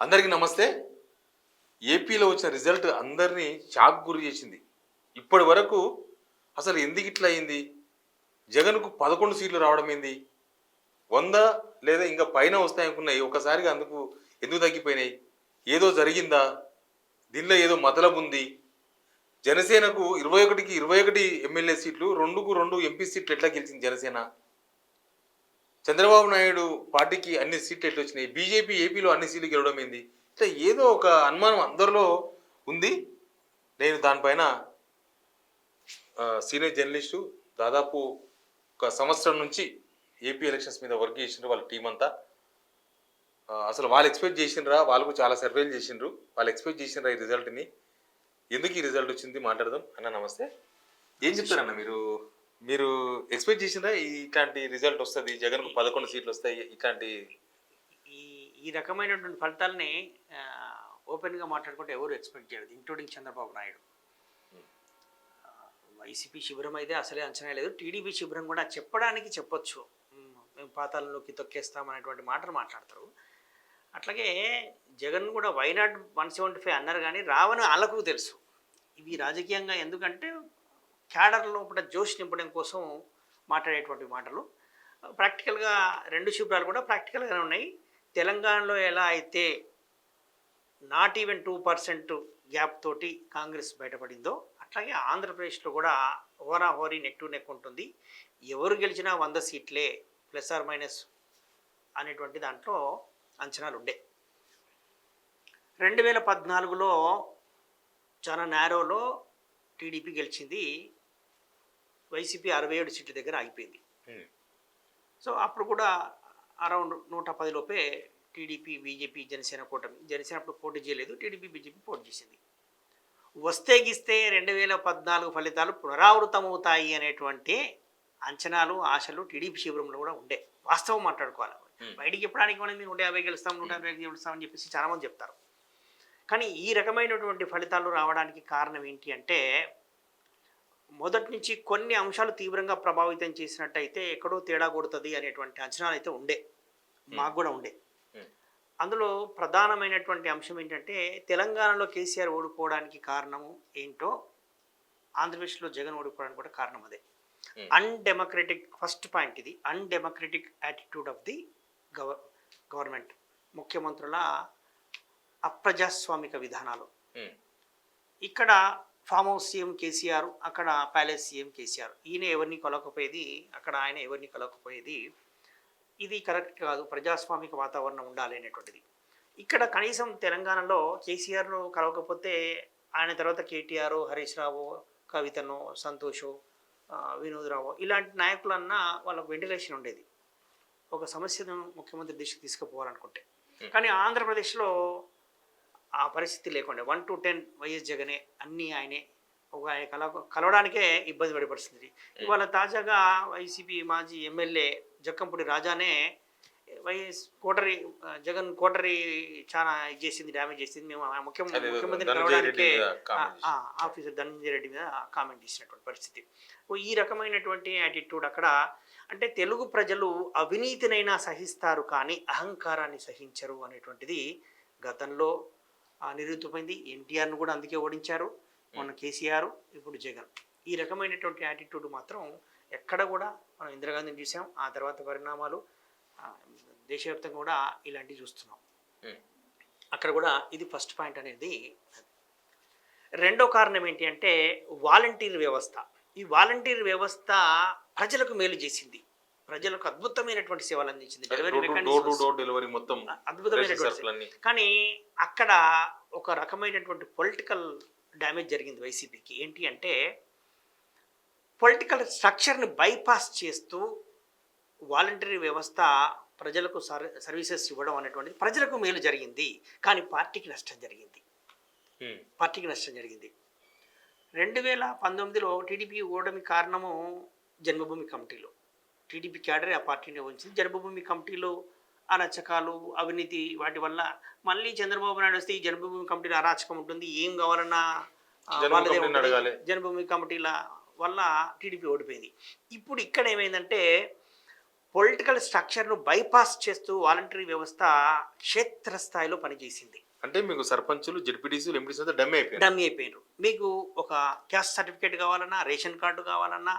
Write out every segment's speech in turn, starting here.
అందరికీ నమస్తే. ఏపీలో వచ్చిన రిజల్ట్ అందరినీ షాక్ గురి చేసింది. ఇప్పటి వరకు అసలు ఎందుకు ఇట్లా అయింది? జగన్‌కు 11 సీట్లు రావడం ఏంది? 100 లేదా ఇంకా పైన వస్తాయనుకున్నాయి. ఒక్కసారిగా అందుకు ఎందుకు తగ్గిపోయినాయి? ఏదో జరిగిందా? దీనిలో ఏదో మతలబు ఉంది. జనసేనకు 21కి 21 ఎమ్మెల్యే సీట్లు, 2కు 2 ఎంపీ సీట్లు ఎట్లా గెలిచింది జనసేన? చంద్రబాబు నాయుడు పార్టీకి అన్ని సీట్లు ఎట్లా వచ్చినాయి? బీజేపీ ఏపీలో అన్ని సీట్లు గెలవడం ఏంది? ఇట్లా ఏదో ఒక అనుమానం అందరిలో ఉంది. నేను దానిపైన సీనియర్ జర్నలిస్టు దాదాపు ఒక సంవత్సరం నుంచి ఏపీ ఎలక్షన్స్ మీద వర్క్ చేసిండ్రు వాళ్ళ టీం అంతా. అసలు వాళ్ళు ఎక్స్పెక్ట్ చేసిండ్రా? వాళ్ళకు చాలా సర్వేలు చేసిండ్రు. వాళ్ళు ఎక్స్పెక్ట్ చేసిండ్రా ఈ రిజల్ట్ని? ఎందుకు ఈ రిజల్ట్ వచ్చింది మాట్లాడదాం. అన్న నమస్తే. ఏం చెప్తారన్న మీరు? మీరు ఎక్స్పెక్ట్ చేసిండ్రా ఇట్లాంటి రిజల్ట్ వస్తుంది, జగన్కు 11 సీట్లు వస్తాయి ఇట్లాంటి? ఈ ఈ రకమైనటువంటి ఫలితాలని ఓపెన్గా మాట్లాడుకుంటే ఎవరు ఎక్స్పెక్ట్ చేయలేదు, ఇంక్లూడింగ్ చంద్రబాబు నాయుడు. వైసీపీ శిబిరం అయితే అసలే అంచనా లేదు. టీడీపీ శిబిరం కూడా చెప్పడానికి చెప్పొచ్చు, మేము పాతాళంలోకి తొక్కేస్తామనేటువంటి మాటలు మాట్లాడతారు. అట్లాగే జగన్ కూడా వైనాట్ 175 అన్నారు, కానీ రావని వాళ్ళకు తెలుసు. ఇవి రాజకీయంగా ఎందుకంటే క్యాడర్ లోపల జోష్ నింపడం కోసం మాట్లాడేటువంటి మాటలు. ప్రాక్టికల్గా రెండు శిబిరాలు కూడా ప్రాక్టికల్గానే ఉన్నాయి. తెలంగాణలో ఎలా అయితే నాట్ ఈవెన్ 2% గ్యాప్ తోటి కాంగ్రెస్ బయటపడిందో, అట్లాగే ఆంధ్రప్రదేశ్లో కూడా హోరాహోరీ నెక్ టు నెక్ ఉంటుంది. ఎవరు గెలిచినా 100 సీట్లే ప్లస్ ఆర్ మైనస్ అనేటువంటి దాంట్లో అంచనాలు ఉండే. 2014లో చాలా నేరోలో టీడీపీ గెలిచింది, వైసీపీ 67 సీట్ల దగ్గర ఆగిపోయింది. సో అప్పుడు కూడా అరౌండ్ 110 లోపే టీడీపీ, బీజేపీ, జనసేన కూటమి. జనసేన అప్పుడు పోటీ చేయలేదు, టీడీపీ, బీజేపీ పోటీ చేసింది. వస్తే గిస్తే 2014 ఫలితాలు పునరావృతమవుతాయి అనేటువంటి అంచనాలు, ఆశలు టీడీపీ శిబిరంలో కూడా ఉండే. వాస్తవం మాట్లాడుకోవాలి. బయటికి చెప్పడానికి మనం 150 గెలుస్తాం, 150 గెలుస్తామని చెప్పేసి చాలామంది చెప్తారు. కానీ ఈ రకమైనటువంటి ఫలితాలు రావడానికి కారణం ఏంటి అంటే, మొదటి నుంచి కొన్ని అంశాలు తీవ్రంగా ప్రభావితం చేసినట్టయితే ఎక్కడో తేడా కొడుతుంది అనేటువంటి అంచనాలు అయితే ఉండే, మాకు కూడా ఉండే. అందులో ప్రధానమైనటువంటి అంశం ఏంటంటే, తెలంగాణలో కేసీఆర్ ఓడిపోవడానికి కారణము ఏంటో ఆంధ్రప్రదేశ్లో జగన్ ఓడిపోవడానికి కూడా కారణం అదే. అన్డెమోక్రటిక్, ఫస్ట్ పాయింట్ ఇది, undemocratic attitude of the government. ముఖ్యమంత్రుల అప్రజాస్వామిక విధానాలు. ఇక్కడ ఫామ్ హౌస్ సీఎం కేసీఆర్, అక్కడ ప్యాలెస్ సీఎం కేసీఆర్. ఈయన ఎవరిని కలవకపోయేది, అక్కడ ఆయన ఎవరిని కలవకపోయేది. ఇది కరెక్ట్ కాదు, ప్రజాస్వామిక వాతావరణం ఉండాలి అనేటువంటిది. ఇక్కడ కనీసం తెలంగాణలో కేసీఆర్ను కలవకపోతే ఆయన తర్వాత కేటీఆర్, హరీష్ రావు, కవితను, సంతోషు, వినోద్ రావు ఇలాంటి నాయకులన్నా వాళ్ళకు వెంటిలేషన్ ఉండేది, ఒక సమస్యను ముఖ్యమంత్రి దృష్టికి తీసుకుపోవాలనుకుంటే. కానీ ఆంధ్రప్రదేశ్లో ఆ పరిస్థితి లేకుండా 1 to 10 వైఎస్ జగనే, అన్నీ ఆయనే. ఒక ఆయన కలవడానికే ఇబ్బంది పడే పరిస్థితి. ఇవాళ తాజాగా వైసీపీ మాజీ ఎమ్మెల్యే జక్కంపూడి రాజానే వైఎస్ కోటరీ, జగన్ కోటరీ చాలా ఇది చేసింది, డ్యామేజ్ చేసింది, మేము ముఖ్యమంత్రిని కలవడానికే ఆఫీసర్ ధనంజయ రెడ్డి మీద కామెంట్ చేసినటువంటి పరిస్థితి. ఈ రకమైనటువంటి యాటిట్యూడ్ అక్కడ. అంటే తెలుగు ప్రజలు అవినీతినైనా సహిస్తారు కానీ అహంకారాన్ని సహించరు అనేటువంటిది గతంలో నిరూపితమైంది. ఎన్టీఆర్ను కూడా అందుకే ఓడించారు, మొన్న కేసీఆర్, ఇప్పుడు జగన్. ఈ రకమైనటువంటి యాటిట్యూడ్ మాత్రం ఎక్కడ కూడా మనం ఇందిరాగాంధీని చూసాం, ఆ తర్వాత పరిణామాలు దేశవ్యాప్తంగా కూడా ఇలాంటివి చూస్తున్నాం. అక్కడ కూడా ఇది ఫస్ట్ పాయింట్ అనేది. రెండో కారణం ఏంటి అంటే వాలంటీర్ వ్యవస్థ. ఈ వాలంటీర్ వ్యవస్థ ప్రజలకు మేలు చేసింది, ప్రజలకు అద్భుతమైనటువంటి సేవలు అందించింది, డెలివరీ మొత్తం అద్భుతమైనటువంటి. కానీ అక్కడ ఒక రకమైనటువంటి పొలిటికల్ డ్యామేజ్ జరిగింది వైసీపీకి. ఏంటి అంటే పొలిటికల్ స్ట్రక్చర్ని బైపాస్ చేస్తూ వాలంటరీ వ్యవస్థ ప్రజలకు సర్వీసెస్ ఇవ్వడం అనేటువంటిది ప్రజలకు మేలు జరిగింది, కానీ పార్టీకి నష్టం జరిగింది. 2019లో టీడీపీ ఓటమి కారణము జన్మభూమి కమిటీలో. టీడీపీ క్యాడరే ఆ పార్టీని ఉంచింది. జన్మభూమి కమిటీలో అరాచకాలు, అవినీతి, వాటి వల్ల మళ్ళీ చంద్రబాబు నాయుడు వస్తే ఈ జన్మభూమి కమిటీలో అరాచకం ఉంటుంది, ఏం కావాలన్నా వాళ్ళదే ఉంటుంది. జన్మభూమి కమిటీల వల్ల టీడీపీ ఓడిపోయింది. ఇప్పుడు ఇక్కడ ఏమైందంటే పొలిటికల్ స్ట్రక్చర్ను బైపాస్ చేస్తూ వాలంటరీ వ్యవస్థ క్షేత్రస్థాయిలో పనిచేసింది. అంటే మీకు సర్పంచులు, జెడ్పీటీసీలు, ఎంపీటీసీ అంతా డమ్మి అయిపోయారు. డమ్మీ అయిపోయినారు. మీకు ఒక క్యాస్ట్ సర్టిఫికేట్ కావాలన్నా, రేషన్ కార్డు కావాలన్నా,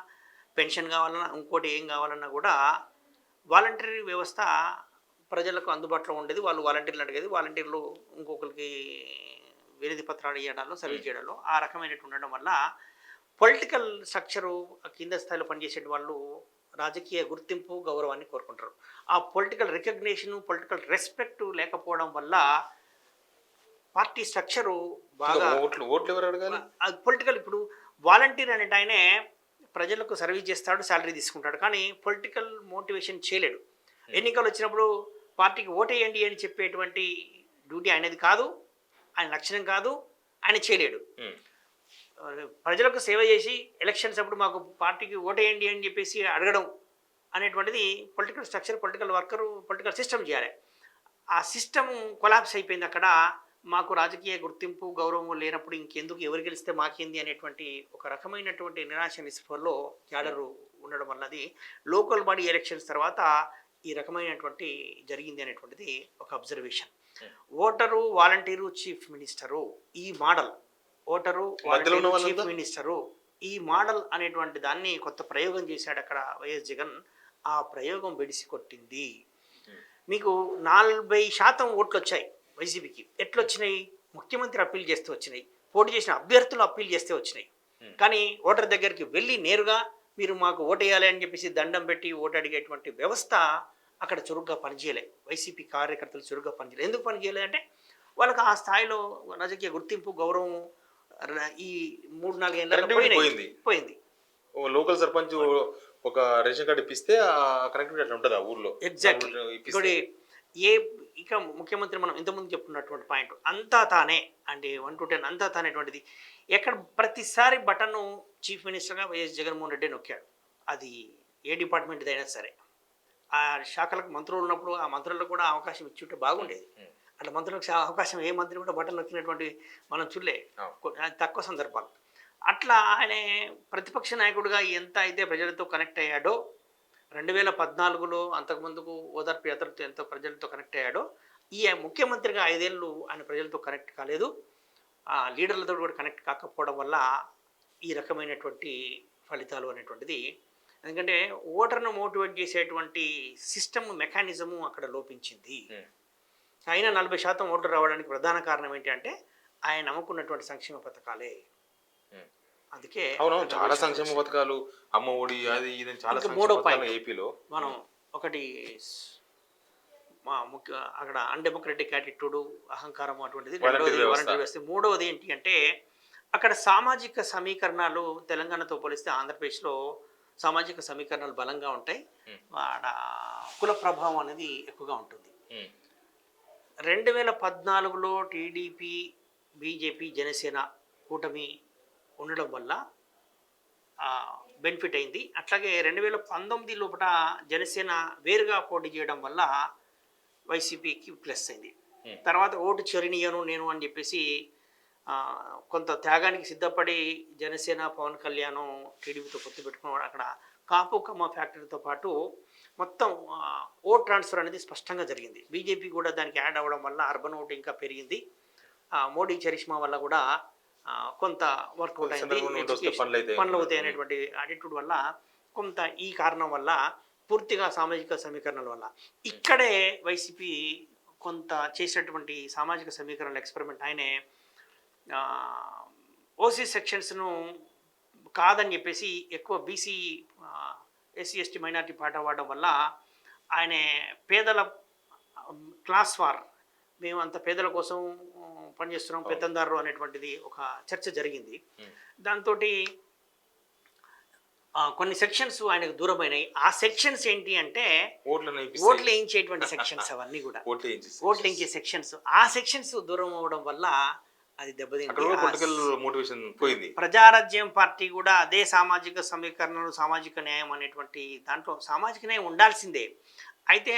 పెన్షన్ కావాలన్నా, ఇంకోటి ఏం కావాలన్నా కూడా వాలంటరీ వ్యవస్థ ప్రజలకు అందుబాటులో ఉండేది. వాళ్ళు వాలంటీర్లు అడిగేది, వాలంటీర్లు ఇంకొకరికి వినతి పత్రాలు ఇవ్వడాల్లో, సర్వీస్ చేయడంలో ఆ రకమైనటువంటి ఉండడం వల్ల పొలిటికల్ స్ట్రక్చరు కింద స్థాయిలో పనిచేసే వాళ్ళు రాజకీయ గుర్తింపు, గౌరవాన్ని కోరుకుంటారు. ఆ పొలిటికల్ రికగ్నిషన్, పొలిటికల్ రెస్పెక్ట్ లేకపోవడం వల్ల పార్టీ స్ట్రక్చరు బాగా ఓట్లు ఎవరు అడగాలి? పొలిటికల్ ఇప్పుడు వాలంటీర్ అనేట ఆయనే ప్రజలకు సర్వీస్ చేస్తాడు, శాలరీ తీసుకుంటాడు, కానీ పొలిటికల్ మోటివేషన్ చేయలేడు. ఎన్నికలు వచ్చినప్పుడు పార్టీకి ఓటేయండి అని చెప్పేటువంటి డ్యూటీ ఆయనది కాదు, ఆయన లక్షణం కాదు, ఆయన చేయలేడు. ప్రజలకు సేవ చేసి ఎలక్షన్స్ అప్పుడు మాకు పార్టీకి ఓటేయండి అని చెప్పేసి అడగడం అనేటువంటిది political structure, political worker, political system చేయాలి. ఆ సిస్టమ్ కొలాప్స్ అయిపోయింది. అక్కడ మాకు రాజకీయ గుర్తింపు, గౌరవం లేనప్పుడు ఇంకెందుకు, ఎవరు గెలిస్తే మాకేంది అనేటువంటి ఒక రకమైనటువంటి నిరాశ నిస్పృహలో క్యాడరు ఉండడం వల్ల అది లోకల్ బాడీ ఎలక్షన్స్ తర్వాత ఈ రకమైనటువంటి జరిగింది అనేటువంటిది ఒక observation. Voter, volunteer, chief minister, ఈ model voter, volunteer, chief minister, ఈ మోడల్ అనేటువంటి దాన్ని కొత్త ప్రయోగం చేశాడు అక్కడ వైఎస్ జగన్. ఆ ప్రయోగం బెడిసి కొట్టింది. మీకు 40% ఓట్లు వచ్చాయి వైసీపీకి. ఎట్లొచ్చినాయి? ముఖ్యమంత్రి అప్పీల్ చేస్తే వచ్చినాయి, పోటీ చేసిన అభ్యర్థులు అప్పీల్ చేస్తే వచ్చినాయి. కానీ ఓటర్ దగ్గరికి వెళ్ళి నేరుగా మీరు మాకు ఓటేయాలి అని చెప్పేసి దండం పెట్టి ఓటు అడిగేటువంటి వ్యవస్థ అక్కడ చురుగ్గా పనిచేయలే. వైసీపీ కార్యకర్తలు చురుగ్గా పనిచేయలేదు. ఎందుకు పనిచేయలేదు అంటే వాళ్ళకి ఆ స్థాయిలో రాజకీయ గుర్తింపు, గౌరవం ఈ 3-4 ఏళ్ళ పోయింది. లోకల్ సర్పంచ్ ఒక రేషన్ కార్డు ఇప్పిస్తే కనెక్టివిటీ అట్లా ఉంటుంది ఆ ఊర్లో. ఎగ్జాక్ట్లీ. ఇప్పుడు ఇక ముఖ్యమంత్రి మనం ఇంతకుముందు చెప్పుకున్నటువంటి పాయింట్ అంతా తానే అంటే 1 to 10 అంతా తానేటువంటిది ఎక్కడ ప్రతిసారి బటన్ను చీఫ్ మినిస్టర్గా వైఎస్ జగన్మోహన్ రెడ్డి నొక్కాడు. అది ఏ డిపార్ట్మెంట్ అయినా సరే. ఆ శాఖలకు మంత్రులు ఉన్నప్పుడు ఆ మంత్రులకు కూడా అవకాశం ఇచ్చుంటే బాగుండేది. అట్లా మంత్రులకు అవకాశం ఏ మంత్రి కూడా బటన్ నొక్కినటువంటి మనం చూడలే, తక్కువ సందర్భాలు. అట్లా ఆయన ప్రతిపక్ష నాయకుడిగా ఎంత అయితే ప్రజలతో కనెక్ట్ అయ్యాడో, 2014లో అంతకుముందుకు ఓదార్పు యాత్రతో ఎంతో ప్రజలతో కనెక్ట్ అయ్యాడో, ఈ ముఖ్యమంత్రిగా 5 ఏళ్ళు ఆయన ప్రజలతో కనెక్ట్ కాలేదు. ఆ లీడర్లతో కూడా కనెక్ట్ కాకపోవడం వల్ల ఈ రకమైనటువంటి ఫలితాలు అనేటువంటిది. ఎందుకంటే ఓటర్ను మోటివేట్ చేసేటువంటి సిస్టమ్, మెకానిజము అక్కడ లోపించింది. అయినా 40% ఓట్లు రావడానికి ప్రధాన కారణం ఏంటి అంటే ఆయన నమ్ముకున్నటువంటి సంక్షేమ పథకాలే. అందుకే చాలా సంక్షేమ పథకాలు, అమ్మ ఒడి, అది ఇది చాలా ఏపీలో మనం ఒకటి అక్కడ అన్డెమోక్రటిక్ యాటిట్యూడ్, అహంకారం అటువంటిది. రెండవది వాలంటరీ వ్యవస్థ. మూడవది ఏంటి అంటే అక్కడ సామాజిక సమీకరణాలు తెలంగాణతో పోలిస్తే ఆంధ్రప్రదేశ్లో సామాజిక సమీకరణాలు బలంగా ఉంటాయి. ఆడ కుల ప్రభావం అనేది ఎక్కువగా ఉంటుంది. 2014లో టీడీపీ, బీజేపీ, జనసేన కూటమి ఉండడం వల్ల బెనిఫిట్ అయింది. అట్లాగే 2019 లోపల జనసేన వేరుగా పోటీ చేయడం వల్ల వైసీపీకి ప్లస్ అయింది. తర్వాత ఓటు చెరినియను నేను అని చెప్పేసి కొంత త్యాగానికి సిద్ధపడి జనసేన, పవన్ కళ్యాణ్ టీడీపీతో పొత్తు పెట్టుకున్నాడు. అక్కడ కాపు కమ్మ ఫ్యాక్టరీతో పాటు మొత్తం ఓట్ ట్రాన్స్ఫర్ అనేది స్పష్టంగా జరిగింది. బీజేపీ కూడా దానికి యాడ్ అవ్వడం వల్ల అర్బన్ ఓటు ఇంకా పెరిగింది. మోడీ చరిష్మా వల్ల కూడా కొంత వర్కౌట్ అయింది. పనులు అవుతాయి అనేటువంటి యాటిట్యూడ్ వల్ల, కొంత ఈ కారణం వల్ల, పూర్తిగా సామాజిక సమీకరణల వల్ల ఇక్కడే వైసీపీ కొంత చేసినటువంటి సామాజిక సమీకరణల ఎక్స్పెరిమెంట్. ఆయనే ఓసీ సెక్షన్స్ను కాదని చెప్పేసి ఎక్కువ బీసీ, ఎస్సీ, ఎస్టీ, మైనారిటీ పాట వాడడం వల్ల ఆయన పేదల క్లాస్ వార్, మేము అంత పేదల కోసం పనిచేస్తున్నాం, పెత్తందారు అనేటువంటిది ఒక చర్చ జరిగింది. దాంతో కొన్ని సెక్షన్స్ ఆయనకు దూరమైనాయి. ఆ సెక్షన్స్ ఏంటి అంటే ఓట్లు వేయించేటువంటి సెక్షన్స్, అవన్నీ కూడా ఓట్లు వేయించే సెక్షన్స్. ఆ సెక్షన్స్ దూరం అవ్వడం వల్ల అది దెబ్బతింది. ప్రజారాజ్యం పార్టీ కూడా అదే సామాజిక సమీకరణలు, సామాజిక న్యాయం అనేటువంటి దాంట్లో సామాజిక న్యాయం ఉండాల్సిందే. అయితే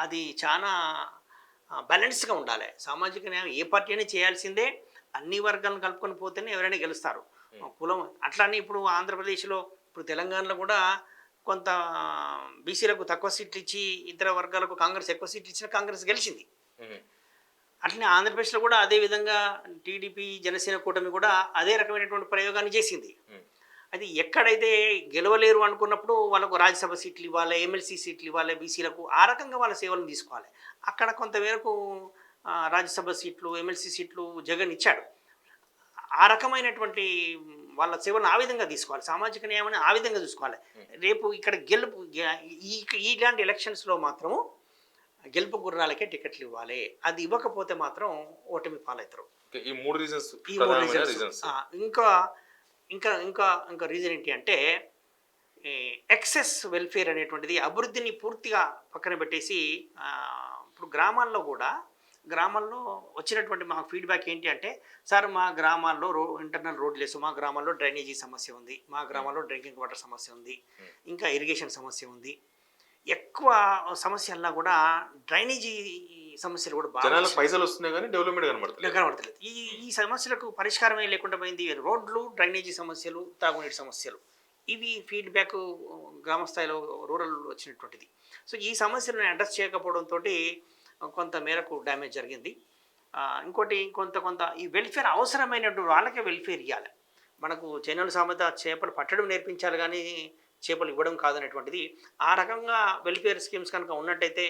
అది చాలా బ్యాలెన్స్గా ఉండాలి. సామాజిక న్యాయం ఏ పార్టీ అయినా చేయాల్సిందే. అన్ని వర్గాలను కలుపుకొని పోతేనే ఎవరైనా గెలుస్తారు. కులం అట్లానే ఇప్పుడు ఆంధ్రప్రదేశ్లో, ఇప్పుడు తెలంగాణలో కూడా కొంత బీసీలకు తక్కువ సీట్లు ఇచ్చి ఇతర వర్గాలకు కాంగ్రెస్ ఎక్కువ సీట్లు ఇచ్చిన కాంగ్రెస్ గెలిచింది. ఉమ్, అట్లనే ఆంధ్రప్రదేశ్లో కూడా అదే విధంగా టీడీపీ జనసేన కూటమి కూడా అదే రకమైనటువంటి ప్రయోగాన్ని చేసింది. ఉమ్, అది ఎక్కడైతే గెలవలేరు అనుకున్నప్పుడు వాళ్ళకు రాజ్యసభ సీట్లు ఇవ్వాలి, ఎమ్మెల్సీ సీట్లు ఇవ్వాలి, బీసీలకు ఆ రకంగా వాళ్ళ సేవలను తీసుకోవాలి. అక్కడ కొంతమేరకు రాజ్యసభ సీట్లు, ఎమ్మెల్సీ సీట్లు జగన్ ఇచ్చాడు. ఆ రకమైనటువంటి వాళ్ళ సేవలను ఆ విధంగా తీసుకోవాలి, సామాజిక న్యాయాన్ని ఆ విధంగా చూసుకోవాలి. రేపు ఇక్కడ గెలుపు ఇలాంటి ఎలక్షన్స్లో మాత్రము గెలుపు గుర్రాలకే టికెట్లు ఇవ్వాలి. అది ఇవ్వకపోతే మాత్రం ఓటమి పాలవుతారు. ఓకే, ఈ మూడు రీజన్స్ ఈ మూడు ప్రధానమైన రీజన్స్. రీజన్స్. ఇంకా ఇంకా ఇంకా ఇంకా రీజన్ ఏంటి అంటే ఎక్సెస్ వెల్ఫేర్ అనేటువంటిది అభివృద్ధిని పూర్తిగా పక్కన పెట్టేసి ఇప్పుడు గ్రామాల్లో వచ్చినటువంటి మా ఫీడ్బ్యాక్ ఏంటి అంటే, సార్ మా గ్రామాల్లో ఇంటర్నల్ రోడ్లు వేసు, మా గ్రామాల్లో డ్రైనేజీ సమస్య ఉంది, మా గ్రామాల్లో డ్రింకింగ్ వాటర్ సమస్య ఉంది, ఇంకా ఇరిగేషన్ సమస్య ఉంది. ఎక్కువ సమస్యల్లో కూడా డ్రైనేజీ సమస్యలు కూడా బాగా జనాలకు పైసలు వస్తున్నాయి కానీ డెవలప్మెంట్ కనబడతలేదు. ఈ సమస్యలకు పరిష్కారమే లేకుండా పోయింది. రోడ్లు, డ్రైనేజీ సమస్యలు, తాగునీటి సమస్యలు, ఇవి ఫీడ్బ్యాక్ గ్రామ స్థాయిలో రూరల్ వచ్చినటువంటిది. సో ఈ సమస్యలను అడ్రస్ చేయకపోవడంతో కొంత మేరకు డ్యామేజ్ జరిగింది. ఇంకోటి కొంత ఈ వెల్ఫేర్ అవసరమైనటువంటి వాళ్ళకే వెల్ఫేర్ ఇవ్వాలి. మనకు చైనాలు సామెత చేపలు పట్టడం నేర్పించాలి కానీ చేపలు ఇవ్వడం కాదనేటువంటిది. ఆ రకంగా వెల్ఫేర్ స్కీమ్స్ కనుక ఉన్నట్టయితే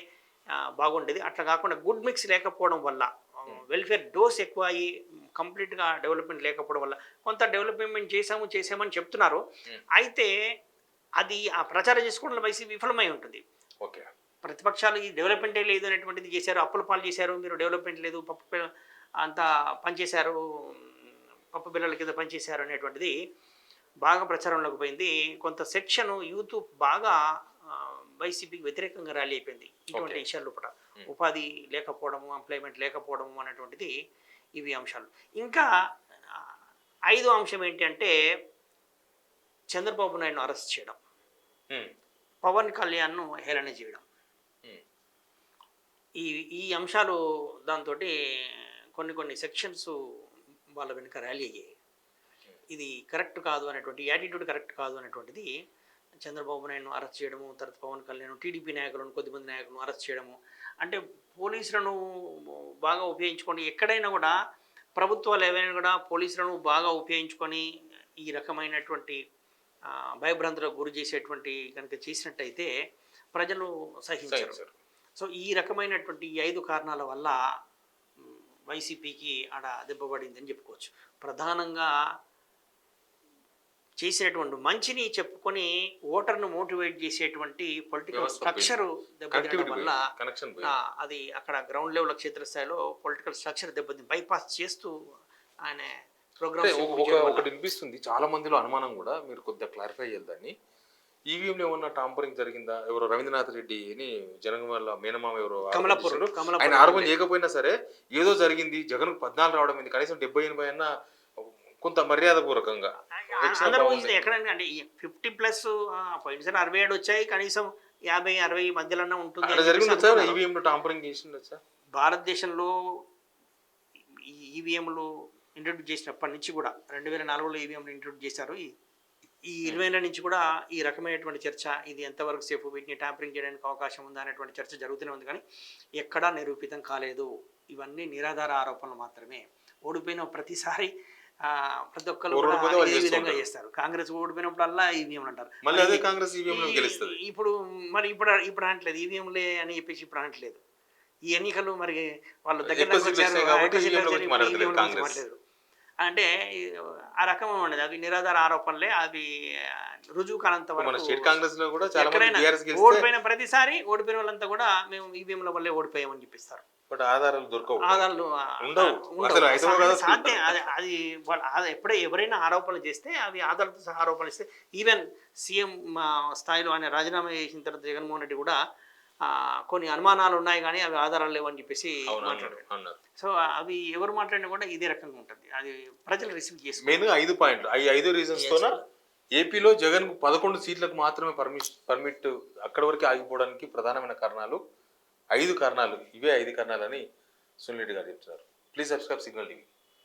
బాగుండేది. అట్లా కాకుండా గుడ్ మిక్స్ లేకపోవడం వల్ల, వెల్ఫేర్ డోస్ ఎక్కువ అయ్యి కంప్లీట్గా డెవలప్మెంట్ లేకపోవడం వల్ల కొంత డెవలప్మెంట్ చేసామని చెప్తున్నారు. అయితే అది ఆ ప్రచారం చేసుకోవడంలో వైసీపీ విఫలమై ఉంటుంది. ఓకే, ప్రతిపక్షాలు ఈ డెవలప్మెంటే లేదు అనేటువంటిది చేశారు, అప్పుల పాలు చేశారు, మీరు డెవలప్మెంట్ లేదు, అంతా పనిచేశారు, పప్పు బిళ్ళల కింద పనిచేశారు అనేటువంటిది బాగా ప్రచారంలోకి పోయింది. కొంత సెక్షన్ యూత్ బాగా వైసీపీకి వ్యతిరేకంగా ర్యాలీ అయిపోయింది ఇటువంటి విషయాల లోపల. ఉపాధి లేకపోవడము, ఎంప్లాయ్మెంట్ లేకపోవడము అనేటువంటిది ఇవి అంశాలు. ఇంకా 5వ అంశం ఏంటి అంటే చంద్రబాబు నాయుడును అరెస్ట్ చేయడం, పవన్ కళ్యాణ్ను హేళన చేయడం. ఈ అంశాలు దాంతో కొన్ని సెక్షన్స్ వాళ్ళ వెనుక ర్యాలీ అయ్యాయి. ఇది కరెక్ట్ కాదు అనేటువంటి, యాటిట్యూడ్ కరెక్ట్ కాదు అనేటువంటిది చంద్రబాబు నాయుడును అరెస్ట్ చేయడము, తర్వాత పవన్ కళ్యాణ్, టీడీపీ నాయకులను, కొద్దిమంది నాయకులను అరెస్ట్ చేయడము. అంటే పోలీసులను బాగా ఉపయోగించుకొని, ఎక్కడైనా కూడా ప్రభుత్వాలు ఏవైనా కూడా పోలీసులను బాగా ఉపయోగించుకొని ఈ రకమైనటువంటి భయభ్రాంతులకు గురి చేసేటువంటి కనుక చేసినట్టయితే ప్రజలు సహించరు. సో ఈ రకమైనటువంటి 5 కారణాల వల్ల వైసీపీకి ఆడ దెబ్బపడిందని చెప్పుకోవచ్చు. ప్రధానంగా చేసినటువంటి మంచిని చెప్పుకొని ఓటర్ను మోటివేట్ చేసేటువంటి పొలిటికల్ స్ట్రక్చర్ దెబ్బతినడం వల్ల అది అక్కడ గ్రౌండ్ లెవెల్ క్షేత్రస్థాయిలో పొలిటికల్ స్ట్రక్చర్ దెబ్బతిని బైపాస్ చేస్తూ ఆయన ప్రోగ్రామ్ ఒకటి వినిపిస్తుంది చాలా మందిలో అనుమానం కూడా, మీరు కొద్దిగా క్లారిఫై చేయాలి. ఈవీఎంలో ఏమన్నా టాంపరింగ్ జరిగిందా? ఎవరో రవీంద్రనాథ్ రెడ్డి అని జనగం మేనమామ ఎవరో ఆయన ఆరోపణ చేయకపోయినా సరే ఏదో జరిగింది, జగన్ 14 రావడం ఏంది, కనీసం 70-80 అన్నా కొంత మర్యాద పూర్వకంగా ఎక్కడైనా అంటే 50+ పోయినసారి 67 వచ్చాయి, కనీసం 50-60 మధ్యలో ఉంటుంది. ఈవీఎంలో టాంపరింగ్ చేసిండొచ్చా? భారతదేశంలో ఈవీఎంలు ఇంట్రొడ్యూస్ చేసినప్పటి నుంచి కూడా 2004లో ఈవీఎంలు ఇంట్రొడ్యూస్ చేశారు. ఈ 20 నుంచి కూడా ఈ రకమైనటువంటి చర్చ, ఇది ఎంతవరకు సేఫ్, వీటిని ట్యాంపరింగ్ చేయడానికి అవకాశం ఉందా అనేటువంటి చర్చ జరుగుతూనే ఉంది, కానీ ఎక్కడా నిరూపితం కాలేదు. ఇవన్నీ నిరాధార ఆరోపణలు మాత్రమే. ఓడిపోయిన ప్రతిసారి ప్రతి ఒక్కరు ఈ విధంగా చేస్తారు. కాంగ్రెస్ ఓడిపోయినప్పుడల్లా ఈవీఎంలు అంటారు. ఇప్పుడు ఇప్పుడు అనట్లేదు ఈవీఎంలే అని చెప్పేసి, ఇప్పుడు అనట్లేదు. ఈ ఎన్నికలు మరి వాళ్ళ దగ్గర అంటే ఆ రకం ఉండదు. అవి నిరాధార ఆరోపణలే, అవి రుజువు కానంత వరకు. ఎక్కడైనా ఓడిపోయిన ప్రతిసారి ఓడిపోయిన వాళ్ళంతా కూడా మేము ఈవీఎంల వల్లే ఓడిపోయామని చెప్పిస్తారు. ఆధారాలు దొరకవు, ఆధారాలు సాధ్యం. అది ఎప్పుడే ఎవరైనా ఆరోపణలు చేస్తే అవి ఆధారాలతో సహా ఆరోపణలు ఇస్తే, ఈవెన్ సీఎం స్థాయిలో ఆయన రాజీనామా చేసిన తర్వాత జగన్మోహన్ రెడ్డి కూడా కొన్ని అనుమానాలు ఉన్నాయి కానీ అవి ఆధారాలు లేవని చెప్పేసి మాట్లాడారు. సో అవి ఎవరు మాట్లాడినా కూడా ఇదే రకంగా ఉంటుంది. అది ప్రజలు రిసీవ్ చేస్తారు. మెయిన్గా 5 పాయింట్లు, 5 రీజన్స్ తోన ఏపీలో జగన్ 11 సీట్లకు మాత్రమే పర్మిట్ అక్కడి వరకు ఆగిపోవడానికి ప్రధానమైన కారణాలు 5 కారణాలు. ఇవే 5 కారణాలని సునీల్ రెడ్డి గారు చెప్తున్నారు. Please subscribe signal TV.